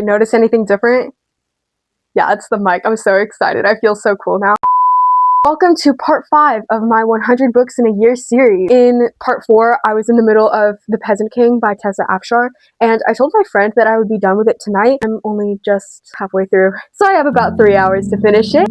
notice anything different? Yeah, it's the mic. I'm so excited. I feel so cool now. Welcome to part 5 of my 100 books in a year series. In part 4, I was in the middle of The Peasant King by Tessa Afshar, and I told my friend that I would be done with it tonight. I'm only just halfway through, so I have about 3 hours to finish it.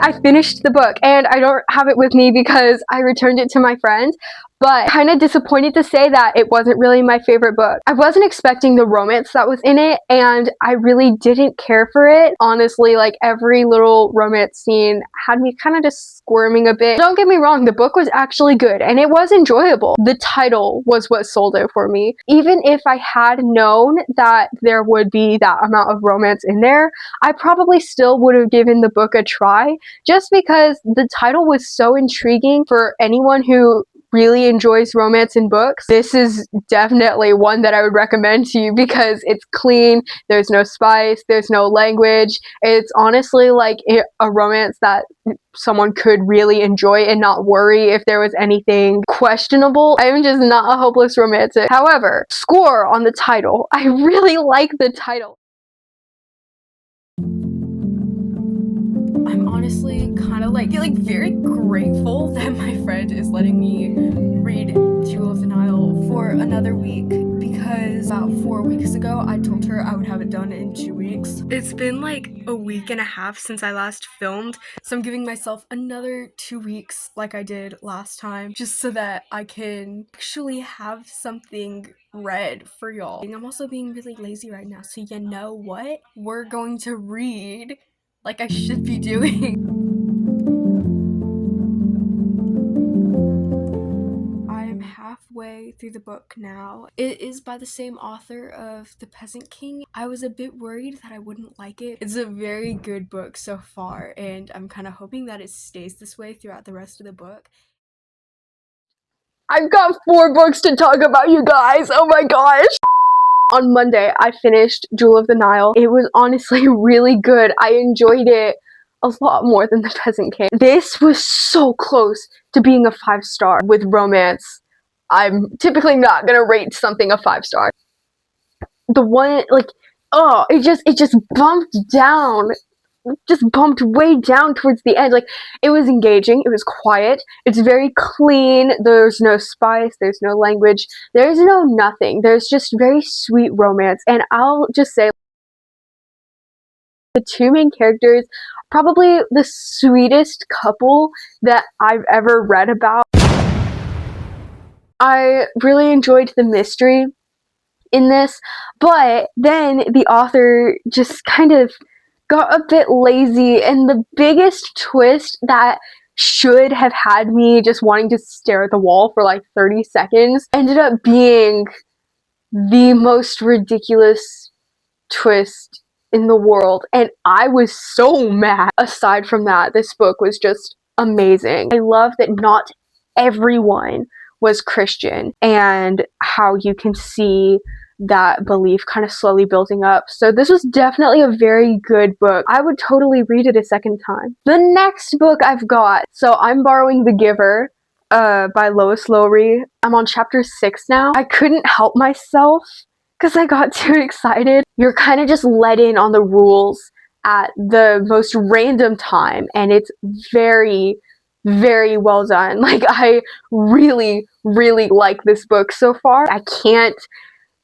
I finished the book, and I don't have it with me because I returned it to my friend, but kind of disappointed to say that it wasn't really my favorite book. I wasn't expecting the romance that was in it, and I really didn't care for it. Honestly, like, every little romance scene had me kind of just squirming a bit. Don't get me wrong, the book was actually good, and it was enjoyable. The title was what sold it for me. Even if I had known that there would be that amount of romance in there, I probably still would have given the book a try, just because the title was so intriguing for anyone who really enjoys romance in books. This is definitely one that I would recommend to you because it's clean, there's no spice, there's no language. It's honestly like a romance that someone could really enjoy and not worry if there was anything questionable. I'm just not a hopeless romantic. However, score on the title. I really like the title. I'm honestly kind of like very grateful that my friend is letting me read Jewel of the Nile for another week, because about 4 weeks ago I told her I would have it done in 2 weeks. It's been like a week and a half since I last filmed, so I'm giving myself another 2 weeks like I did last time, just so that I can actually have something read for y'all. I'm also being really lazy right now, so you know what? We're going to read like I should be doing. I'm halfway through the book now. It is by the same author of The Peasant King. I was a bit worried that I wouldn't like it. It's a very good book so far, and I'm kind of hoping that it stays this way throughout the rest of the book. I've got 4 books to talk about, you guys. Oh my gosh. On Monday, I finished Jewel of the Nile. It was honestly really good. I enjoyed it a lot more than The Peasant King. This was so close to being a 5-star. With romance, I'm typically not gonna rate something a 5-star. The one, like, oh, it just bumped down. Just bumped way down towards the end. Like, it was engaging, it was quiet, it's very clean, there's no spice, there's no language, there's no nothing, there's just very sweet romance. And I'll just say, the 2 main characters, probably the sweetest couple that I've ever read about. I really enjoyed the mystery in this, but then the author just kind of got a bit lazy, and the biggest twist that should have had me just wanting to stare at the wall for like 30 seconds ended up being the most ridiculous twist in the world, and I was so mad. Aside from that, this book was just amazing. I love that not everyone was Christian, and how you can see that belief kind of slowly building up. So this was definitely a very good book. I would totally read it a second time. The next book I've got, so I'm borrowing The Giver by Lois Lowry. I'm on chapter 6 now. I couldn't help myself because I got too excited. You're kind of just let in on the rules at the most random time, and it's very, very well done. Like, I really, really like this book so far. I can't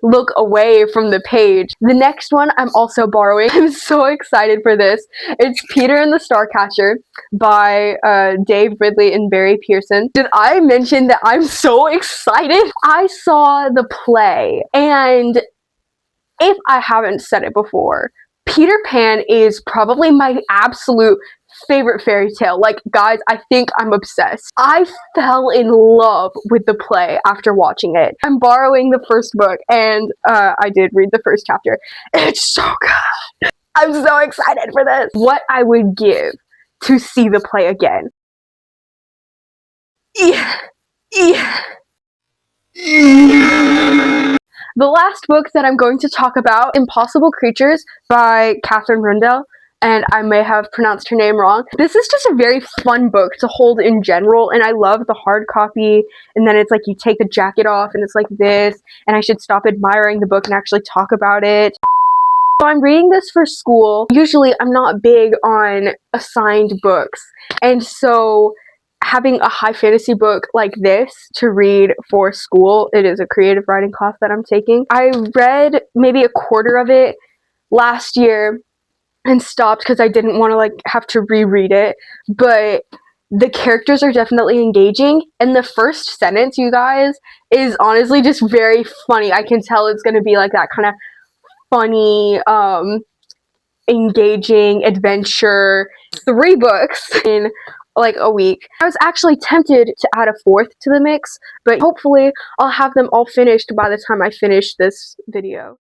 look away from the page. The next one I'm also borrowing. I'm so excited for this. It's Peter and the Starcatcher by Dave Ridley and Barry Pearson. Did I mention that I'm so excited? I saw the play, and if I haven't said it before, Peter Pan is probably my absolute favorite fairy tale. Like, guys, I think I'm obsessed. I fell in love with the play after watching it. I'm borrowing the first book, and I did read the first chapter. It's so good. I'm so excited for this. What I would give to see the play again. The last book that I'm going to talk about, Impossible Creatures by Catherine Rundell. and I may have pronounced her name wrong. This is just a very fun book to hold in general, and I love the hard copy, and then it's like you take the jacket off and it's like this, and I should stop admiring the book and actually talk about it. So I'm reading this for school. Usually I'm not big on assigned books, and so having a high fantasy book like this to read for school, it is a creative writing class that I'm taking. I read maybe a quarter of it last year and stopped because I didn't want to like have to reread it, but the characters are definitely engaging, and the first sentence, you guys, is honestly just very funny. I can tell it's going to be like that kind of funny, engaging adventure. 3 books in like a week. I was actually tempted to add a 4th to the mix, but hopefully I'll have them all finished by the time I finish this video.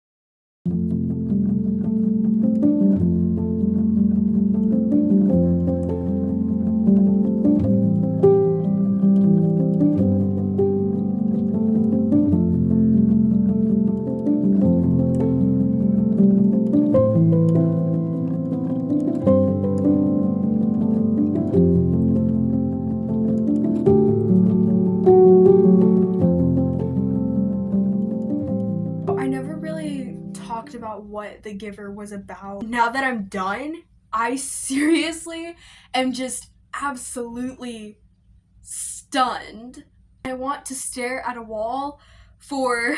About what The Giver was about. Now that I'm done, I seriously am just absolutely stunned. I want to stare at a wall for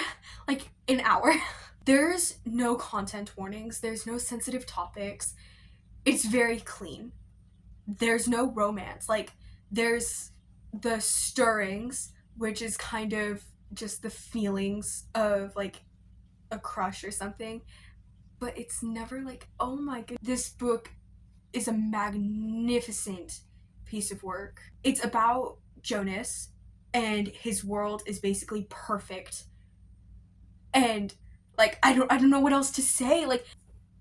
like an hour. There's no content warnings, there's no sensitive topics. It's very clean. There's no romance. Like, there's the stirrings, which is kind of just the feelings of like a crush or something, but it's never like, oh my god, this book is a magnificent piece of work. It's about Jonas, and his world is basically perfect, and like I don't know what else to say. Like,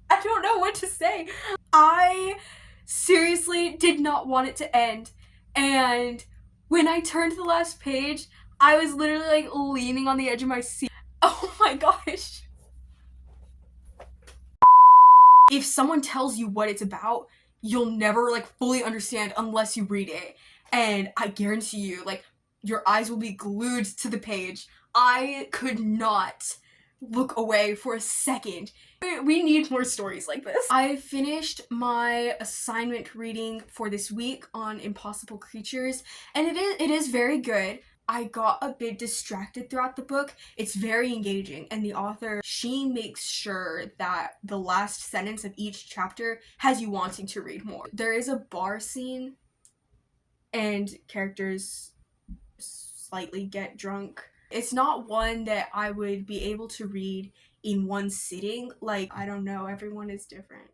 I don't know what to say. I seriously did not want it to end, and when I turned to the last page, I was literally like leaning on the edge of my seat. Oh my gosh. If someone tells you what it's about, you'll never like fully understand unless you read it. And I guarantee you, like, your eyes will be glued to the page. I could not look away for a second. We need more stories like this. I finished my assignment reading for this week on Impossible Creatures, and it is very good. I got a bit distracted throughout the book. It's very engaging, and the author, she makes sure that the last sentence of each chapter has you wanting to read more. There is a bar scene, and characters slightly get drunk. It's not one that I would be able to read in one sitting. Like, I don't know, everyone is different.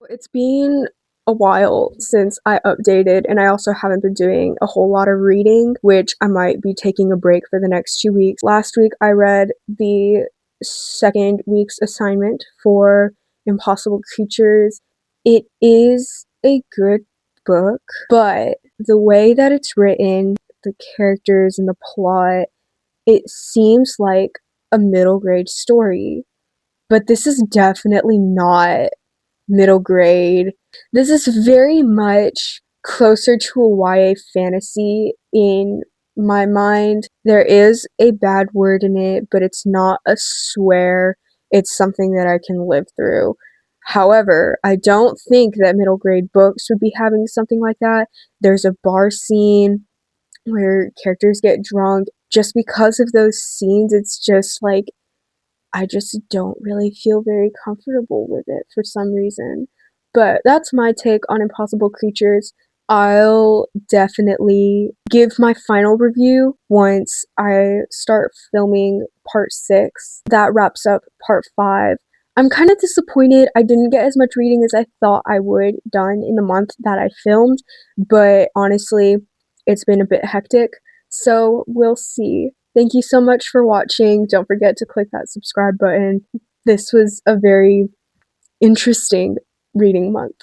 It's been a while since I updated, and I also haven't been doing a whole lot of reading, which I might be taking a break for the next 2 weeks. Last week I read the second week's assignment for Impossible Creatures. It is a good book, but the way that it's written, the characters and the plot, it seems like a middle grade story. But this is definitely not middle grade. This is very much closer to a YA fantasy in my mind. There is a bad word in it, but it's not a swear. It's something that I can live through. However, I don't think that middle grade books would be having something like that. There's a bar scene where characters get drunk. Just because of those scenes, it's just like I just don't really feel very comfortable with it for some reason. But that's my take on Impossible Creatures. I'll definitely give my final review once I start filming part 6. That wraps up part 5. I'm kind of disappointed I didn't get as much reading as I thought I would done in the month that I filmed, but honestly, it's been a bit hectic, so we'll see. Thank you so much for watching. Don't forget to click that subscribe button. This was a very interesting reading month.